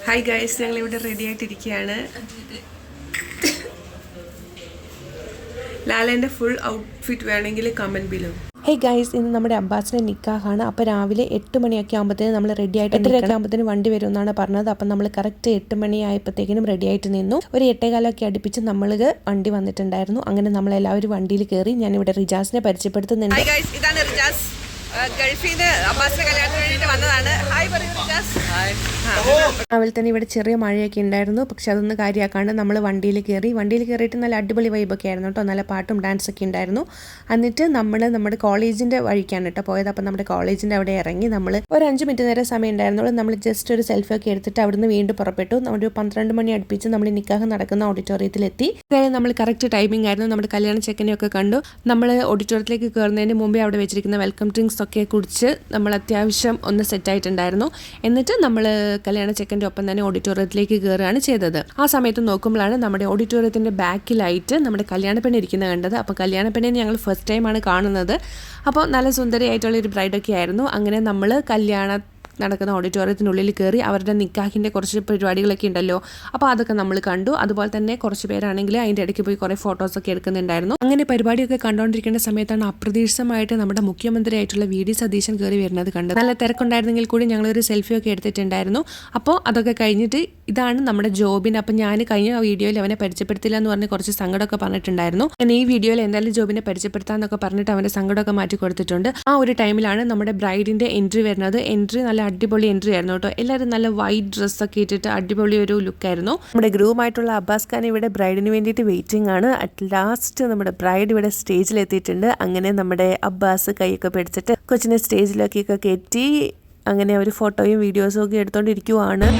Hi guys, ഞങ്ങളിവിടെ ready ആയിട്ടിരിക്കുകയാണ്. ലാലേൻ്റെ full outfit വേണമെങ്കിൽ comment below. Hey guys, ഇന്ന് നമ്മുടെ അബ്ബാസിൻ്റെ നിക്കാഹാണ്. അപ്പോൾ രാവിലെ 8 മണിയൊക്കെ ആകുമ്പോഴത്തേനും നമ്മൾ റെഡി ആയിട്ട് 8:30 ആകുമ്പോഴത്തേനും വണ്ടി വരും എന്നാണ് പറഞ്ഞത്. അപ്പം നമ്മൾ കറക്റ്റ് 8 മണി ആയപ്പോഴത്തേക്കിനും റെഡി ആയിട്ട് നിന്നു. ഒരു 8:15 അടുപ്പിച്ച് നമ്മൾ വണ്ടി വന്നിട്ടുണ്ടായിരുന്നു. അങ്ങനെ നമ്മളെല്ലാവരും വണ്ടിയിൽ കയറി. ഞാനിവിടെ റിജാസിനെ പരിചയപ്പെടുത്തുന്നുണ്ട്. ഇതാണ് റിജാസ്, ഗൾഫിൽ നിന്ന് അബ്ബാസിന്റെ കല്യാണത്തിന് വേണ്ടിയിട്ട് വന്നതാണ്. ഹായ് പറയൂ റിജാസ്. അവൾ തന്നെ ഇവിടെ ചെറിയ മഴയൊക്കെ ഉണ്ടായിരുന്നു. പക്ഷെ അതൊന്ന് കാര്യമാക്കാണ്ട് നമ്മൾ വണ്ടിയിൽ കയറിയിട്ട് നല്ല അടിപൊളി വൈബൊക്കെ ആയിരുന്നു കേട്ടോ. നല്ല പാട്ടും ഡാൻസൊക്കെ ഉണ്ടായിരുന്നു. എന്നിട്ട് നമ്മൾ നമ്മുടെ കോളേജിൻ്റെ വഴിക്കാണ് കേട്ടോ പോയത്. അപ്പം നമ്മുടെ കോളേജിൻ്റെ അവിടെ ഇറങ്ങി നമ്മൾ ഒരു 5 മിനിറ്റ് നേരം സമയം ഉണ്ടായിരുന്നുള്ളൂ. നമ്മൾ ജസ്റ്റ് ഒരു സെൽഫി ഒക്കെ എടുത്തിട്ട് അവിടുന്ന് വീണ്ടും പുറപ്പെട്ടു. ഒരു 12 മണി അടുപ്പിച്ച് നമ്മൾ നിക്കാഹ് നടക്കുന്ന ഓഡിറ്റോറിയത്തിലെത്തി. അതായത് നമ്മൾ കറക്റ്റ് ടൈമിംഗ് ആയിരുന്നു. നമ്മുടെ കല്യാണ ചെക്കനെയൊക്കെ കണ്ടു. നമ്മൾ ഓഡിറ്റോറിയത്തിലേക്ക് കയറുന്നതിന് മുമ്പേ അവിടെ വെച്ചിരിക്കുന്ന വെൽക്കം ഡ്രിങ്ക്സ് ഒക്കെ കുടിച്ച് നമ്മൾ അത്യാവശ്യം ഒന്ന് സെറ്റായിട്ടുണ്ടായിരുന്നു. എന്നിട്ട് നമ്മൾ കല്യാണ ചെക്കൻ്റെ ഒപ്പം തന്നെ ഓഡിറ്റോറിയത്തിലേക്ക് കയറുകയാണ് ചെയ്തത്. ആ സമയത്ത് നോക്കുമ്പോഴാണ് നമ്മുടെ ഓഡിറ്റോറിയത്തിൻ്റെ ബാക്കിലായിട്ട് നമ്മുടെ കല്യാണ പെണ്ണ് ഇരിക്കുന്നത് കണ്ടത്. അപ്പോൾ കല്യാണ പെണ്ണിനെ ഞങ്ങൾ ഫസ്റ്റ് ടൈമാണ് കാണുന്നത്. അപ്പോൾ നല്ല സുന്ദരിയായിട്ടുള്ളൊരു ബ്രൈഡൊക്കെ ആയിരുന്നു. അങ്ങനെ നമ്മൾ നടക്കുന്ന ഓഡിറ്റോറിയത്തിനുള്ളിൽ കയറി അവരുടെ നിക്കാഹിൻ്റെ കുറച്ച് പരിപാടികളൊക്കെ ഉണ്ടല്ലോ, അപ്പോൾ അതൊക്കെ നമ്മൾ കണ്ടു. അതുപോലെ തന്നെ കുറച്ച് പേരാണെങ്കിൽ അതിൻ്റെ ഇടയ്ക്ക് പോയി കുറേ ഫോട്ടോസൊക്കെ എടുക്കുന്നുണ്ടായിരുന്നു. അങ്ങനെ പരിപാടിയൊക്കെ കണ്ടുകൊണ്ടിരിക്കുന്ന സമയത്താണ് അപ്രതീക്ഷിതമായിട്ട് നമ്മുടെ മുഖ്യമന്ത്രി ആയിട്ടുള്ള വി.ഡി. സതീശൻ കയറി വരുന്നത് കണ്ടത്. നല്ല തിരക്കുണ്ടായിരുന്നെങ്കിൽ കൂടി ഞങ്ങളൊരു സെൽഫിയൊക്കെ എടുത്തിട്ടുണ്ടായിരുന്നു. അപ്പോൾ അതൊക്കെ കഴിഞ്ഞിട്ട് ഇതാണ് നമ്മുടെ ജോബിൻ. അപ്പം ഞാൻ കഴിഞ്ഞ വീഡിയോയിൽ അവനെ പരിചയപ്പെടുത്തില്ല എന്ന് പറഞ്ഞ് കുറച്ച് സങ്കടമൊക്കെ പറഞ്ഞിട്ടുണ്ടായിരുന്നു. ഞാൻ ഈ വീഡിയോയിൽ എന്തായാലും ജോബിനെ പരിചയപ്പെടുത്താമെന്നൊക്കെ പറഞ്ഞിട്ട് അവൻ്റെ സങ്കടമൊക്കെ മാറ്റി കൊടുത്തിട്ടുണ്ട്. ആ ഒരു ടൈമിലാണ് നമ്മുടെ ബ്രൈഡിൻ്റെ എൻട്രി വരുന്നത്. എൻട്രി നല്ല അടിപൊളി എൻട്രി ആയിരുന്നു കേട്ടോ. എല്ലാവരും നല്ല വൈറ്റ് ഡ്രസ്സൊക്കെ ഇട്ടിട്ട് അടിപൊളി ഒരു ലുക്കായിരുന്നു. നമ്മുടെ ഗ്രൂമായിട്ടുള്ള അബ്ബാസ് ഖാൻ ഇവിടെ ബ്രൈഡിന് വേണ്ടിയിട്ട് വെയിറ്റിംഗ് ആണ്. അറ്റ് ലാസ്റ്റ് നമ്മുടെ ബ്രൈഡ് ഇവിടെ സ്റ്റേജിൽ എത്തിയിട്ടുണ്ട്. അങ്ങനെ നമ്മുടെ അബ്ബാസ് കൈയൊക്കെ പിടിച്ചിട്ട് കൊച്ചിനെ സ്റ്റേജിലേക്കൊക്കെ കയറ്റി അങ്ങനെ ഒരു ഫോട്ടോയും വീഡിയോസും ഒക്കെ എടുത്തോണ്ടിരിക്കുവാണ്.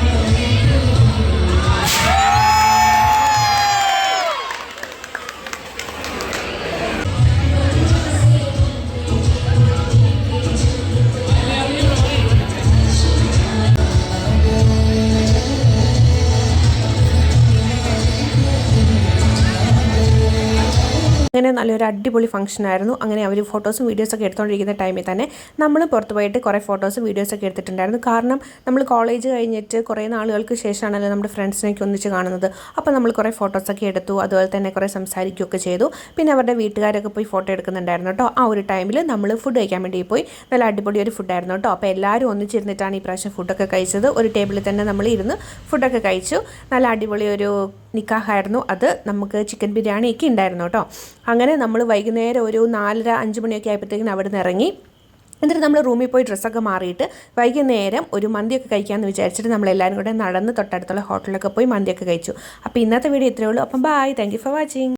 അങ്ങനെ നല്ലൊരു അടിപൊളി ഫംഗ്ഷൻ ആയിരുന്നു. അങ്ങനെ അവർ ഫോട്ടോസും വീഡിയോസൊക്കെ എടുത്തുകൊണ്ടിരിക്കുന്ന ടൈമിൽ തന്നെ നമ്മൾ പുറത്ത് പോയിട്ട് കുറേ ഫോട്ടോസും വീഡിയോസൊക്കെ എടുത്തിട്ടുണ്ടായിരുന്നു. കാരണം നമ്മൾ കോളേജ് കഴിഞ്ഞിട്ട് കുറേ നാളുകൾക്ക് ശേഷമാണല്ലോ നമ്മുടെ ഫ്രണ്ട്സിനെയൊക്കെ ഒന്നിച്ച് കാണുന്നത്. അപ്പോൾ നമ്മൾ കുറേ ഫോട്ടോസൊക്കെ എടുത്തു. അതുപോലെ തന്നെ കുറേ സംസാരിക്കുകയൊക്കെ ചെയ്തു. പിന്നെ അവരുടെ വീട്ടുകാരൊക്കെ പോയി ഫോട്ടോ എടുക്കുന്നുണ്ടായിരുന്നു കേട്ടോ. ആ ഒരു ടൈമിൽ നമ്മൾ ഫുഡ് കഴിക്കാൻ വേണ്ടി പോയി. നല്ല അടിപൊളി ഒരു ഫുഡായിരുന്നു കേട്ടോ. അപ്പോൾ എല്ലാവരും ഒന്നിച്ചിരുന്നിട്ടാണ് ഈ പ്രാവശ്യം ഫുഡൊക്കെ കഴിച്ചത്. ഒരു ടേബിളിൽ തന്നെ നമ്മൾ ഇരുന്ന് ഫുഡൊക്കെ കഴിച്ചു. നല്ല അടിപൊളി ഒരു നിക്കാഹായിരുന്നു അത്. നമുക്ക് ചിക്കൻ ബിരിയാണിയൊക്കെ ഉണ്ടായിരുന്നു കേട്ടോ. അങ്ങനെ നമ്മൾ വൈകുന്നേരം ഒരു 4:30-5 മണിയൊക്കെ ആയപ്പോഴത്തേക്കും അവിടെ നിന്ന് ഇറങ്ങി. എന്നിട്ട് നമ്മൾ റൂമിൽ പോയി ഡ്രസ്സൊക്കെ മാറിയിട്ട് വൈകുന്നേരം ഒരു മന്തിയൊക്കെ കഴിക്കാമെന്ന് വിചാരിച്ചിട്ട് നമ്മളെല്ലാവരും കൂടെ നടന്ന് തൊട്ടടുത്തുള്ള ഹോട്ടലിലൊക്കെ പോയി മന്തിയൊക്കെ കഴിച്ചു. അപ്പോൾ ഇന്നത്തെ വീഡിയോ ഇത്രയേ ഉള്ളൂ. അപ്പം bye, thank you for watching.